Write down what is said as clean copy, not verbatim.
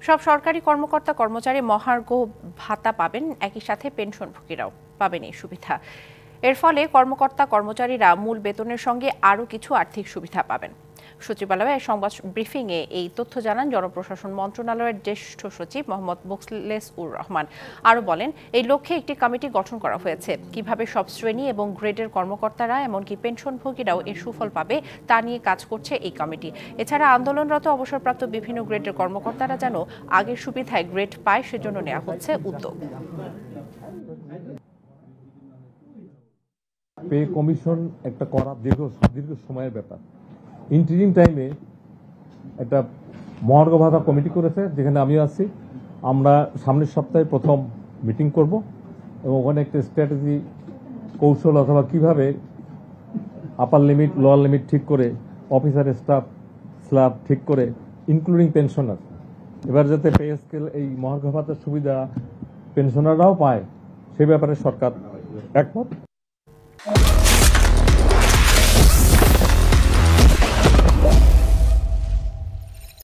সব সরকারি কর্মকর্তা কর্মচারী মহার্ঘ ভাতা পাবেন, একই সাথে পেনশনভোগীরাও পাবেন এই সুবিধা। এর ফলে কর্মকর্তা কর্মচারীরা মূল বেতনের সঙ্গে আরও কিছু আর্থিক সুবিধা পাবেন। সচিবালয়ে সংবাদ ব্রিফিংয়ে এই তথ্য জানান জনপ্রশাসন মন্ত্রণালয়ের জ্যেষ্ঠ সচিব মোহাম্মদ মোখলেসুর রহমান। আরও বলেন, এই লক্ষ্যে একটি কমিটি গঠন করা হয়েছে। কিভাবে সব শ্রেণী এবং গ্রেডের কর্মকর্তারা এমনকি পেনশনভোগীরাও এর সুফল পাবে তা নিয়ে কাজ করছে এই কমিটি। এছাড়া আন্দোলনরত অবসরপ্রাপ্ত বিভিন্ন গ্রেডের কর্মকর্তারা যেন আগের সুবিধায় গ্রেড পায় সেজন্য নেওয়া হচ্ছে উদ্যোগ। পে কমিশন একটা করা দীর্ঘ সময়ের ব্যাপার। ইন্টারিম টাইমে একটা মহার্ঘ ভাতা কমিটি করেছে, যেখানে আমিও আছি। আমরা সামনের সপ্তাহে প্রথম মিটিং করব এবং ওখানে একটা স্ট্র্যাটেজি কৌশল অথবা কিভাবে আপার লিমিট লোয়ার লিমিট ঠিক করে অফিসার স্টাফ স্ল্যাব ঠিক করে ইনক্লুডিং পেনশনার, এবার যাতে পে স্কেল এই মহার্ঘ ভাতার সুবিধা পেনশনাররাও পায় সে ব্যাপারে সরকার একমত।